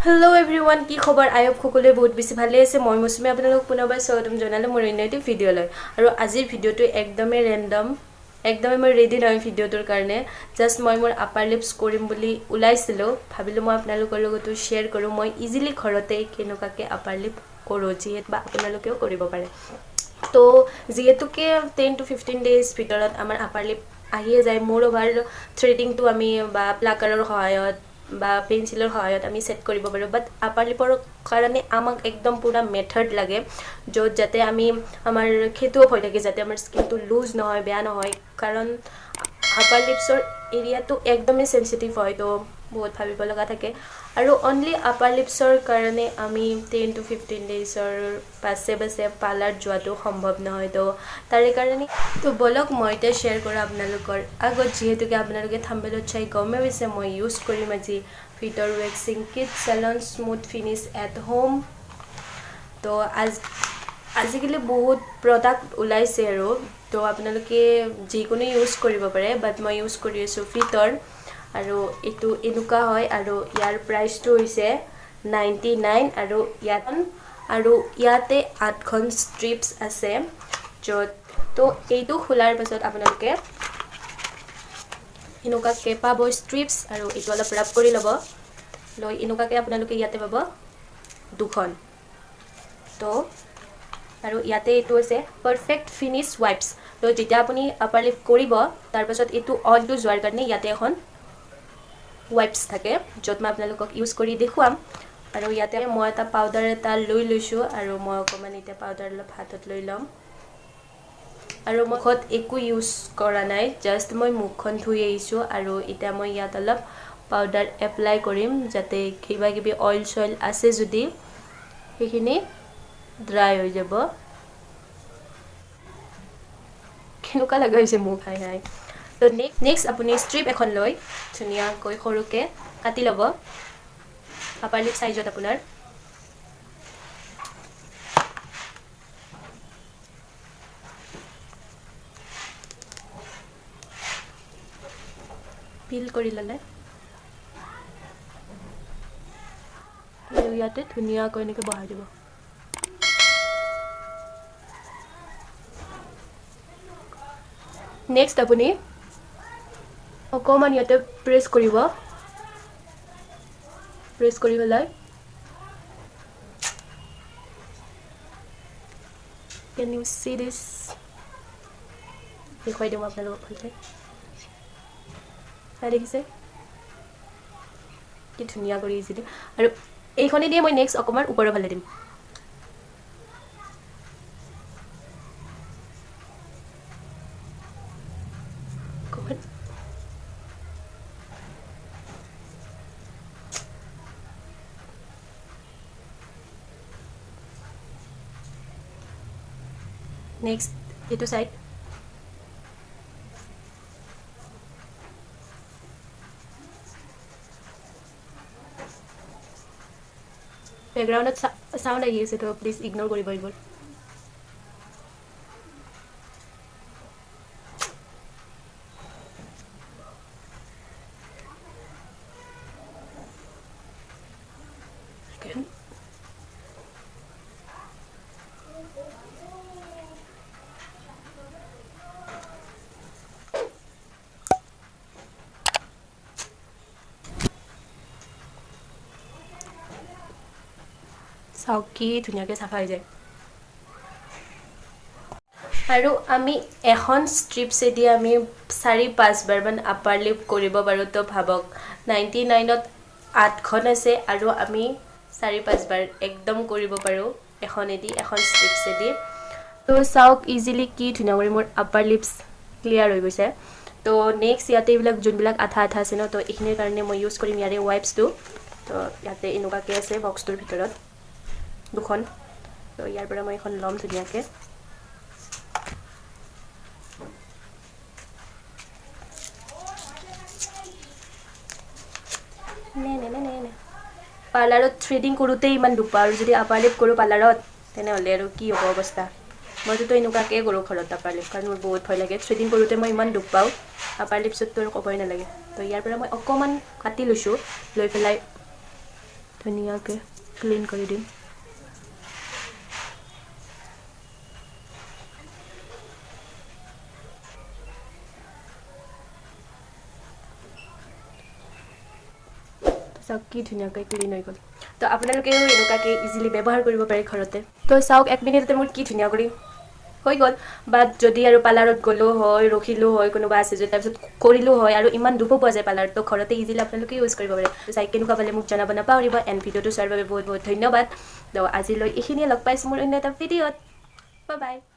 Hello everyone, কি খবৰ? I hope সকলোৱে বহুত বেছি ভালে আছে। মই মুছমি আপোনালোক পুনৰবাৰ স্বাগতম জনালো মোৰ ইউনিটি ভিডিঅ'লৈ। আৰু আজিৰ ভিডিঅ'টো একদমই ৰেন্ডম, একদমই মই ৰেডি নহয় ভিডিঅ'টোৰ কাৰণে। জাষ্ট মই মোৰ আপাৰ লিপছ কৰিম বুলি ওলাইছিলোঁ, ভাবিলোঁ মই আপোনালোকৰ লগতো শ্বেয়াৰ কৰোঁ মই ইজিলি ঘৰতে কেনেকুৱাকৈ আপাৰ লিপ কৰোঁ, যিহেতু বা আপোনালোকেও কৰিব পাৰে। তো যিহেতুকে 10 to 15 days ভিতৰত আমাৰ আপাৰ লিপ আহিয়ে যায়। মোৰ অভাৰ থ্ৰেডিংটো আমি বা প্লাকাৰৰ সহায়ত বা পেঞ্চিলৰ সহায়ত আমি সেট কৰিব পাৰোঁ, বাট আপাৰ লিপৰ কাৰণে আমাক একদম পুৰা মেথড লাগে, য'ত যাতে আমি আমাৰ সেইটোও হৈ থাকে যাতে আমাৰ স্কিনটো লুজ নহয়, বেয়া নহয়, কাৰণ আপাৰ লিপছৰ এৰিয়াটো একদমেই চেঞ্চিটিভ হয়, তো বহুত ভাবিব লগা থাকে। আৰু অনলি আপাৰ লিপছৰ কাৰণে আমি 10 to 15 daysৰ পাছে পাৰ্লাৰ যোৱাটো সম্ভৱ নহয়, তো তাৰে কাৰণে তো বলক মই এতিয়া শ্বেয়াৰ কৰোঁ আপোনালোকৰ আগত। যিহেতুকে আপোনালোকে থাম্বনেইলত চাই গমেই পাইছে মই ইউজ কৰিম আজি ভিতৰ waxing kit salon smooth finish at home. তো আজিকালি বহুত প্ৰডাক্ট ওলাইছে আৰু, তো আপোনালোকে যিকোনো ইউজ কৰিব পাৰে, বাট মই ইউজ কৰি আছোঁ ভিতৰ। আৰু এইটো এনেকুৱা হয়, আৰু ইয়াৰ প্ৰাইচটো হৈছে 99, আৰু ইয়াতে 8খন ষ্ট্ৰিপছ আছে য'ত। তো এইটো খোলাৰ পাছত আপোনালোকে এনেকুৱাকৈ পাব ষ্ট্ৰিপছ, আৰু এইটো অলপ ৰাব কৰি ল'ব, লৈ এনেকুৱাকৈ আপোনালোকে ইয়াতে পাব 2খন। তো আৰু ইয়াতে এইটো আছে পাৰফেক্ট ফিনিছ ৱাইপছ। তো যেতিয়া আপুনি আপাৰ লিপ কৰিব তাৰপাছত এইটো অইলটো যোৱাৰ কাৰণে ইয়াতে এখন ৱাইপছ থাকে, য'ত মই আপোনালোকক ইউজ কৰি দেখুৱাম। আৰু ইয়াতে মই এটা পাউডাৰ এটা লৈ লৈছোঁ, আৰু মই অকণমান এতিয়া পাউডাৰ অলপ হাতত লৈ ল'ম। আৰু মুখত একো ইউজ কৰা নাই, জাষ্ট মই মুখখন ধুই আহিছোঁ, আৰু এতিয়া মই ইয়াত অলপ পাউডাৰ এপ্লাই কৰিম যাতে কিবা কিবি অইল চইল আছে যদি সেইখিনি ড্ৰাই হৈ যাব। কেনেকুৱা লগা হৈছে মোক, হাই। তো নেক্সট আপুনি ষ্ট্ৰিপ এখন লৈ ধুনীয়াকৈ সৰুকৈ কাটি ল'ব আপাৰ লিপ চাইজত আপোনাৰ। পিল কৰি ল'লে আৰু ইয়াতে ধুনীয়াকৈ এনেকৈ বহাই দিব। নেক্সট আপুনি অকণমান ইয়াতে প্ৰেছ কৰিব, প্ৰেছ কৰি পেলাই কেন ইউ চি দিছ, দেখুৱাই দিওঁ আপোনালোকক ভালকৈ। দেখিছে কি ধুনীয়া কৰি ইজিলি। আৰু এইখনে দিয়ে মই নেক্সট অকণমান ওপৰৰ ফালে দিম। নেক্সট এইটো চাইড বেকগ্ৰাউণ্ডত চাউণ্ড আহি আছে, তো প্লিজ ইগন'ৰ কৰিব এইবোৰ। চাওক কি ধুনীয়াকৈ চাফা হৈ যায়। আৰু আমি এখন ষ্ট্ৰিপছেদি আমি 4-5 বাৰমান আপাৰ লিপ কৰিব পাৰোঁ। তো ভাবক 99ত 8খন আছে, আৰু আমি 4-5 বাৰ একদম কৰিব পাৰোঁ এখন ষ্ট্ৰিপছেদি। তো চাওক ইজিলি কি ধুনীয়া কৰি মোৰ আপাৰ লিপছ ক্লিয়াৰ হৈ গৈছে। তো নেক্সট ইয়াতে এইবিলাক যোনবিলাক আঠা আছে ন, তো এইখিনিৰ কাৰণে মই ইউজ কৰিম ইয়াৰে ৱাইপছটো। তো ইয়াতে এনেকুৱাকৈ আছে বক্সটোৰ ভিতৰত 2খন। তো ইয়াৰ পৰা মই এখন ল'ম ধুনীয়াকৈ। পাৰ্লাৰত থ্ৰেডিং কৰোঁতেই ইমান দুপা, আৰু যদি আপাৰ লিপ কৰোঁ পাৰ্লাৰত তেনেহ'লে আৰু কি হ'ব অৱস্থা। মইতো এনেকুৱাকৈ কৰোঁ ঘৰত আপাৰ লিপ, কাৰণ মোৰ বহুত ভয় লাগে। থ্ৰেডিং কৰোঁতে মই ইমান দুখ পাওঁ, আপাৰ লিপছততো আৰু ক'বই নালাগে। তো ইয়াৰ পৰা মই অকণমান কাটি লৈছোঁ, লৈ পেলাই ধুনীয়াকৈ ক্লিন কৰি দিম চাওক কি ধুনীয়াকৈ ক্লিন হৈ গ'ল তো আপোনালোকেও এনেকুৱাকৈ ইজিলি ব্যৱহাৰ কৰিব পাৰে ঘৰতে তো চাওক 1 মিনিটতে মোৰ কি ধুনীয়া কৰি হৈ গ'ল বাট যদি আৰু পাৰ্লাৰত গ'লো হয় ৰখিলো হয় কোনোবা আছে যদি তাৰপিছত কৰিলো হয় আৰু ইমান দুখো পোৱা যায় পাৰ্লাৰত তো ঘৰতে ইজিলি আপোনালোকে ইউজ কৰিব পাৰে তো চাই কেনেকুৱা পালে মোক জনাব নাপাহৰিব এণ্ড ভিডিঅ'টো চোৱাৰ বাবে বহুত বহুত ধন্যবাদ তো আজিলৈ এইখিনিয়ে লগ পাইছোঁ মোৰ অন্য এটা ভিডিঅ'ত বাই বাই